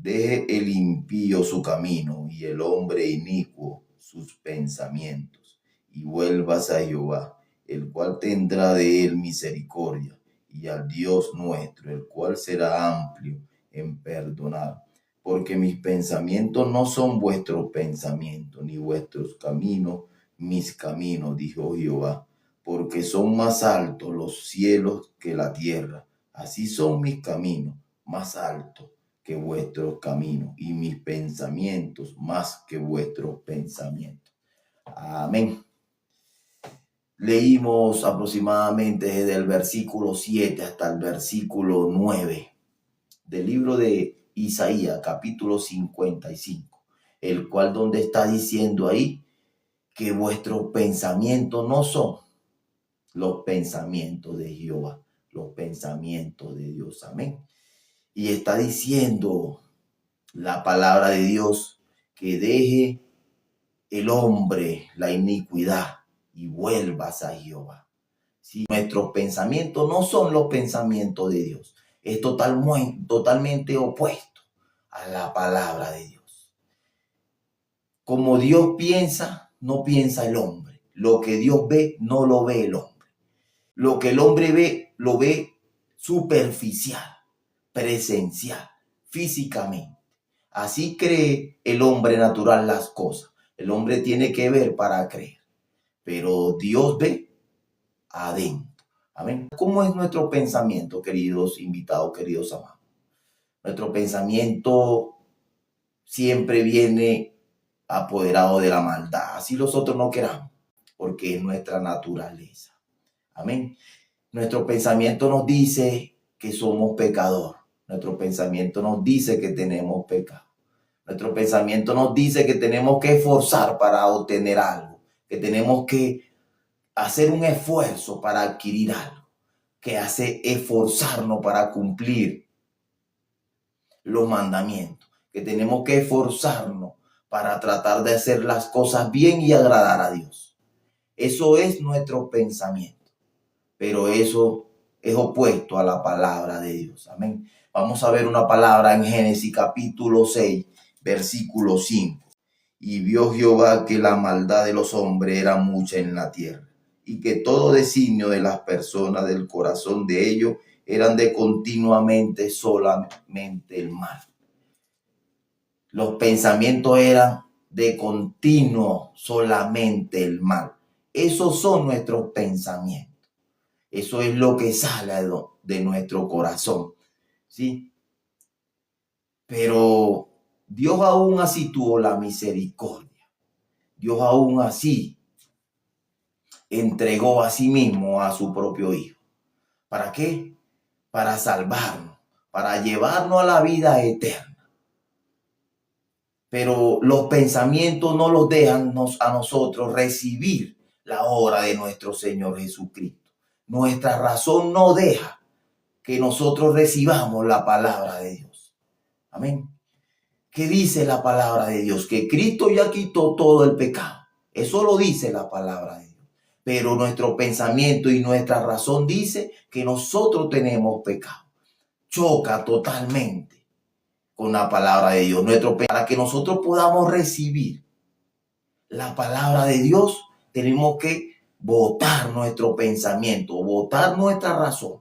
Deje el impío su camino y el hombre inicuo sus pensamientos, y vuelvas a Jehová, el cual tendrá de él misericordia, y al Dios nuestro, el cual será amplio en perdonar. Porque mis pensamientos no son vuestros pensamientos, ni vuestros caminos mis caminos, dijo Jehová. Porque son más altos los cielos que la tierra, así son mis caminos más altos que vuestros caminos, y mis pensamientos más que vuestros pensamientos. Amén. Leímos aproximadamente desde el versículo 7 hasta el versículo 9 del libro de Isaías, capítulo 55, el cual donde está diciendo ahí que vuestros pensamientos no son los pensamientos de Jehová, los pensamientos de Dios. Amén. Y está diciendo la palabra de Dios que deje el hombre la iniquidad y vuelvas a Jehová. Si nuestros pensamientos no son los pensamientos de Dios, es totalmente opuesto a la palabra de Dios. Como Dios piensa, no piensa el hombre. Lo que Dios ve, no lo ve el hombre. Lo que el hombre ve, lo ve superficial, presencial, físicamente. Así cree el hombre natural las cosas. El hombre tiene que ver para creer. Pero Dios ve adentro. Amén. ¿Cómo es nuestro pensamiento, queridos invitados, queridos amados? Nuestro pensamiento siempre viene apoderado de la maldad. Así nosotros no queramos, porque es nuestra naturaleza. Amén. Nuestro pensamiento nos dice que somos pecadores. Nuestro pensamiento nos dice que tenemos pecado. Nuestro pensamiento nos dice que tenemos que esforzar para obtener algo, que tenemos que hacer un esfuerzo para adquirir algo, que hace esforzarnos para cumplir los mandamientos, que tenemos que esforzarnos para tratar de hacer las cosas bien y agradar a Dios. Eso es nuestro pensamiento, pero eso es opuesto a la palabra de Dios. Amén. Vamos a ver una palabra en Génesis capítulo 6, versículo 5. Y vio Jehová que la maldad de los hombres era mucha en la tierra, y que todo designio de las personas del corazón de ellos eran de continuamente solamente el mal. Los pensamientos eran de continuo solamente el mal. Esos son nuestros pensamientos. Eso es lo que sale de nuestro corazón, ¿sí? Pero Dios aún así tuvo la misericordia. Dios aún así entregó a sí mismo a su propio Hijo. ¿Para qué? Para salvarnos, para llevarnos a la vida eterna. Pero los pensamientos no los dejan a nosotros recibir la obra de nuestro Señor Jesucristo. Nuestra razón no deja que nosotros recibamos la palabra de Dios. Amén. ¿Qué dice la palabra de Dios? Que Cristo ya quitó todo el pecado. Eso lo dice la palabra de Dios. Pero nuestro pensamiento y nuestra razón dice que nosotros tenemos pecado. Choca totalmente con la palabra de Dios. Para que nosotros podamos recibir la palabra de Dios, tenemos que botar nuestro pensamiento, botar nuestra razón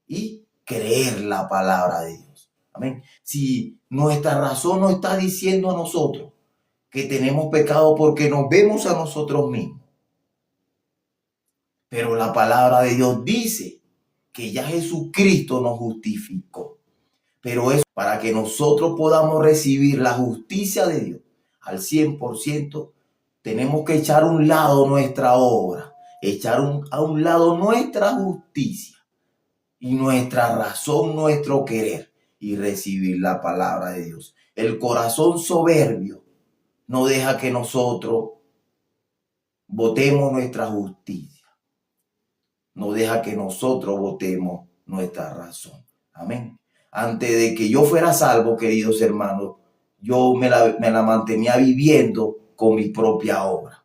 y creer la palabra de Dios. Amén. Si nuestra razón nos está diciendo a nosotros que tenemos pecado porque nos vemos a nosotros mismos, pero la palabra de Dios dice que ya Jesucristo nos justificó. Pero es para que nosotros podamos recibir la justicia de Dios al 100%, tenemos que echar a un lado nuestra obra, echar a un lado nuestra justicia y nuestra razón, nuestro querer, y recibir la palabra de Dios. El corazón soberbio no deja que nosotros votemos nuestra justicia, no deja que nosotros votemos nuestra razón. Amén. Antes de que yo fuera salvo, queridos hermanos, yo me la mantenía viviendo con mi propia obra.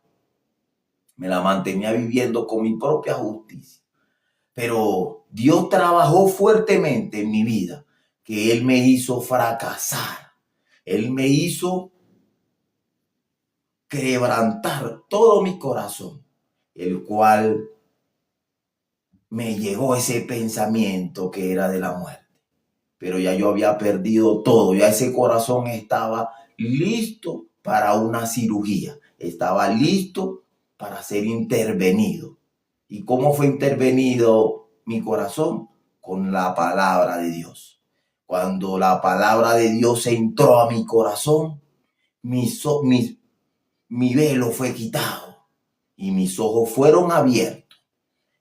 Me la mantenía viviendo con mi propia justicia. Pero Dios trabajó fuertemente en mi vida que Él me hizo fracasar. Él me hizo quebrantar todo mi corazón, el cual me llegó ese pensamiento que era de la muerte. Pero ya yo había perdido todo, ya ese corazón estaba listo para una cirugía, estaba listo para ser intervenido. ¿Y cómo fue intervenido mi corazón? Con la palabra de Dios. Cuando la palabra de Dios entró a mi corazón, mi velo fue quitado y mis ojos fueron abiertos,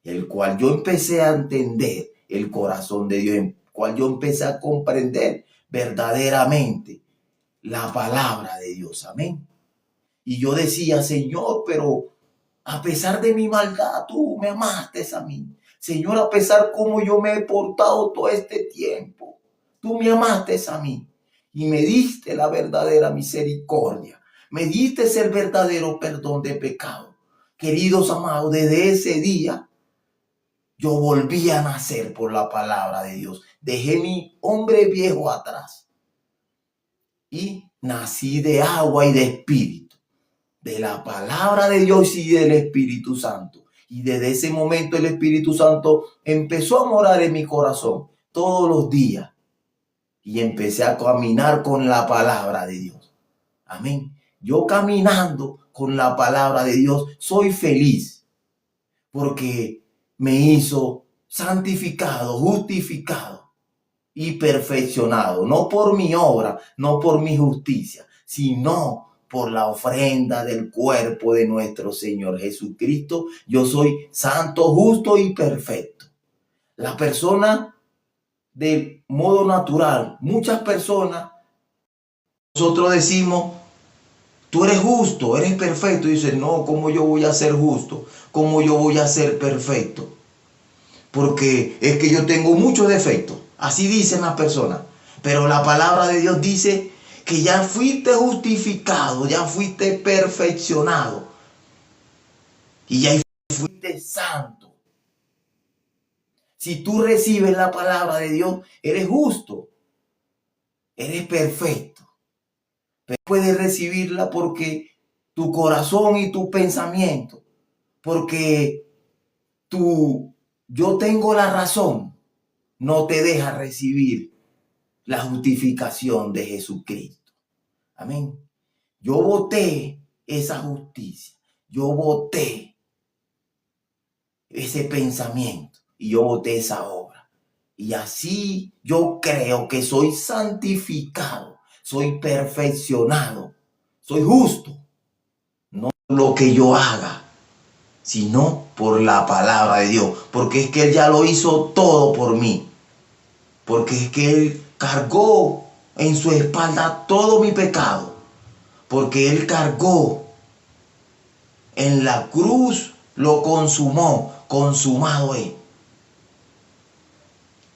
el cual yo empecé a entender el corazón de Dios, el cual yo empecé a comprender verdaderamente la palabra de Dios. Amén. Y yo decía, Señor, pero a pesar de mi maldad, tú me amaste a mí. Señor, a pesar como yo me he portado todo este tiempo, tú me amaste a mí y me diste la verdadera misericordia. Me diste el verdadero perdón de pecado. Queridos amados, desde ese día yo volví a nacer por la palabra de Dios. Dejé mi hombre viejo atrás y nací de agua y de espíritu, de la palabra de Dios y del Espíritu Santo. Y desde ese momento el Espíritu Santo empezó a morar en mi corazón todos los días. Y empecé a caminar con la palabra de Dios. Amén. Yo caminando con la palabra de Dios soy feliz porque me hizo santificado, justificado y perfeccionado. No por mi obra, no por mi justicia, sino por la ofrenda del cuerpo de nuestro Señor Jesucristo. Yo soy santo, justo y perfecto. La persona de modo natural, muchas personas, nosotros decimos, tú eres justo, eres perfecto. Y dicen, no, ¿cómo yo voy a ser justo? ¿Cómo yo voy a ser perfecto? Porque es que yo tengo muchos defectos. Así dicen las personas. Pero la palabra de Dios dice que ya fuiste justificado, ya fuiste perfeccionado. Y ya fuiste santo. Si tú recibes la palabra de Dios, eres justo, eres perfecto. Pero puedes recibirla porque tu corazón y tu pensamiento, porque yo tengo la razón, no te deja recibir la justificación de Jesucristo. Amén. Yo voté esa justicia, yo voté ese pensamiento y yo voté esa obra. Y así yo creo que soy santificado, soy perfeccionado, soy justo. No por lo que yo haga, sino por la palabra de Dios. Porque es que Él ya lo hizo todo por mí. Porque es que Él cargó en su espalda todo mi pecado. Porque Él cargó en la cruz, lo consumó, consumado es.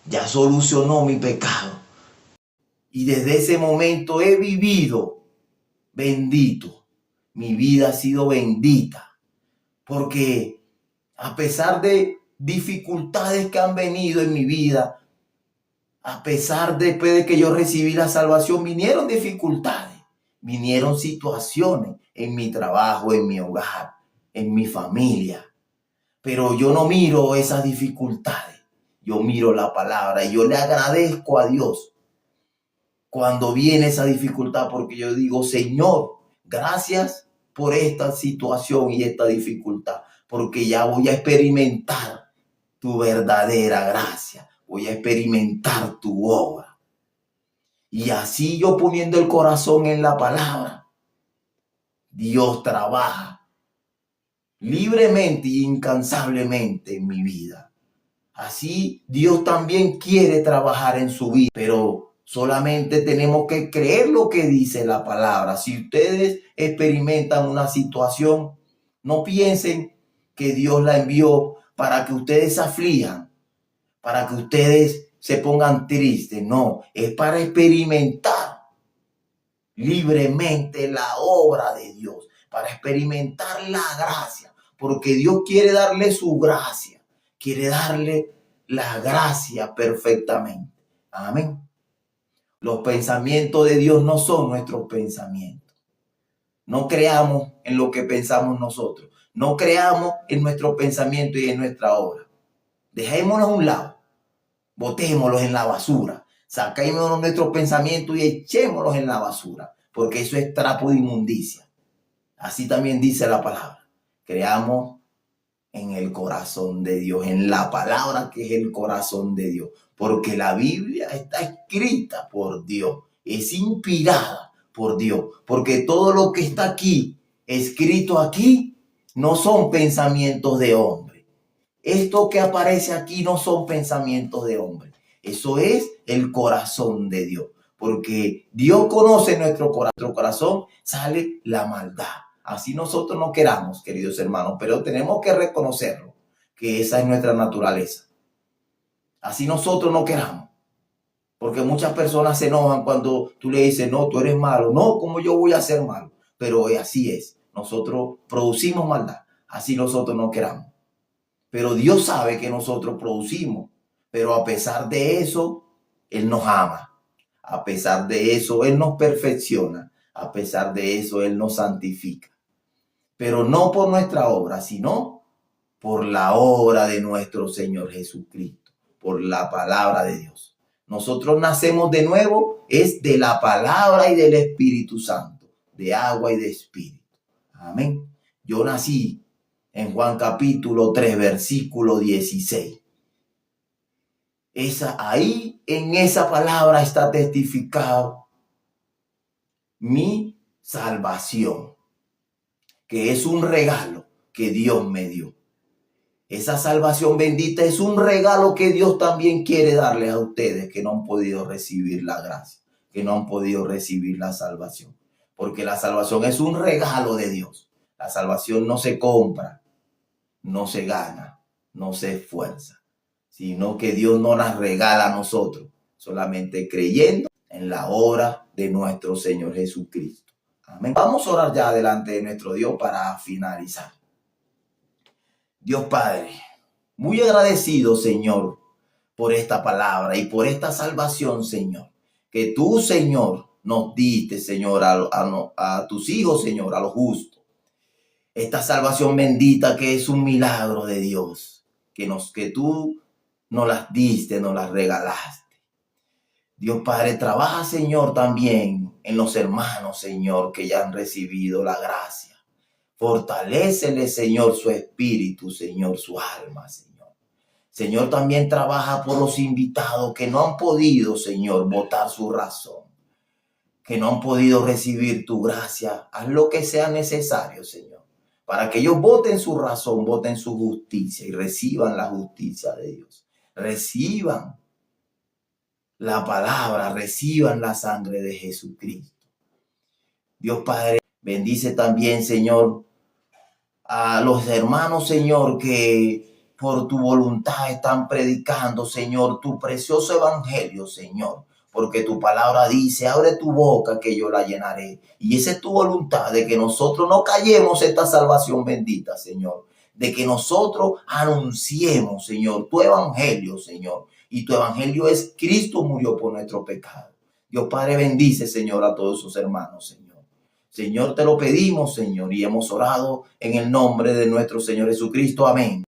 Ya solucionó mi pecado. Y desde ese momento he vivido bendito. Mi vida ha sido bendita. Porque a pesar de dificultades que han venido en mi vida, a pesar después de que yo recibí la salvación, vinieron dificultades, vinieron situaciones en mi trabajo, en mi hogar, en mi familia. Pero yo no miro esas dificultades, yo miro la palabra y yo le agradezco a Dios cuando viene esa dificultad, porque yo digo, Señor, gracias por esta situación y esta dificultad, porque ya voy a experimentar tu verdadera gracia, voy a experimentar tu obra. Y así yo poniendo el corazón en la palabra, Dios trabaja libremente y incansablemente en mi vida. Así Dios también quiere trabajar en su vida, pero solamente tenemos que creer lo que dice la palabra. Si ustedes experimentan una situación, no piensen que Dios la envió para que ustedes se aflijan, para que ustedes se pongan tristes. No, es para experimentar libremente la obra de Dios, para experimentar la gracia, porque Dios quiere darle su gracia, quiere darle la gracia perfectamente. Amén. Los pensamientos de Dios no son nuestros pensamientos. No creamos en lo que pensamos nosotros. No creamos en nuestro pensamiento y en nuestra obra. Dejémonos a un lado. Botémoslos en la basura. Saquémonos nuestros pensamientos y echémoslos en la basura. Porque eso es trapo de inmundicia. Así también dice la palabra. Creamos en el corazón de Dios, en la palabra que es el corazón de Dios. Porque la Biblia está escrita por Dios. Es inspirada por Dios. Porque todo lo que está aquí, escrito aquí, no son pensamientos de hombre. Esto que aparece aquí no son pensamientos de hombre. Eso es el corazón de Dios. Porque Dios conoce nuestro corazón, sale la maldad. Así nosotros no queramos, queridos hermanos, pero tenemos que reconocerlo, que esa es nuestra naturaleza. Así nosotros no queramos. Porque muchas personas se enojan cuando tú le dices, no, tú eres malo. No, ¿cómo yo voy a ser malo? Pero así es. Nosotros producimos maldad. Así nosotros no queramos. Pero Dios sabe que nosotros producimos. Pero a pesar de eso, Él nos ama. A pesar de eso, Él nos perfecciona. A pesar de eso, Él nos santifica. Pero no por nuestra obra, sino por la obra de nuestro Señor Jesucristo, por la palabra de Dios. Nosotros nacemos de nuevo, es de la palabra y del Espíritu Santo, de agua y de espíritu. Amén. Yo nací en Juan capítulo 3, versículo 16. Ahí en esa palabra está testificado mi salvación, que es un regalo que Dios me dio. Esa salvación bendita es un regalo que Dios también quiere darles a ustedes que no han podido recibir la gracia, que no han podido recibir la salvación. Porque la salvación es un regalo de Dios. La salvación no se compra, no se gana, no se esfuerza, sino que Dios nos la regala a nosotros, solamente creyendo en la obra de nuestro Señor Jesucristo. Amén. Vamos a orar ya delante de nuestro Dios para finalizar. Dios Padre, muy agradecido, Señor, por esta palabra y por esta salvación, Señor, que tú, Señor, nos diste, Señor, a tus hijos, Señor, a los justos. Esta salvación bendita que es un milagro de Dios, que tú nos las diste, nos las regalaste. Dios Padre, trabaja, Señor, también en los hermanos, Señor, que ya han recibido la gracia. Fortalécele, Señor, su espíritu, Señor, su alma, Señor. Señor, también trabaja por los invitados que no han podido, Señor, votar su razón, que no han podido recibir tu gracia. Haz lo que sea necesario, Señor, para que ellos voten su razón, voten su justicia y reciban la justicia de Dios. Reciban la palabra, reciban la sangre de Jesucristo. Dios Padre, bendice también, Señor, a los hermanos, Señor, que por tu voluntad están predicando, Señor, tu precioso evangelio, Señor. Porque tu palabra dice, abre tu boca que yo la llenaré. Y esa es tu voluntad, de que nosotros no callemos esta salvación bendita, Señor. De que nosotros anunciemos, Señor, tu evangelio, Señor. Y tu evangelio es Cristo murió por nuestro pecado. Dios Padre, bendice, Señor, a todos sus hermanos, Señor. Señor, te lo pedimos, Señor, y hemos orado en el nombre de nuestro Señor Jesucristo. Amén.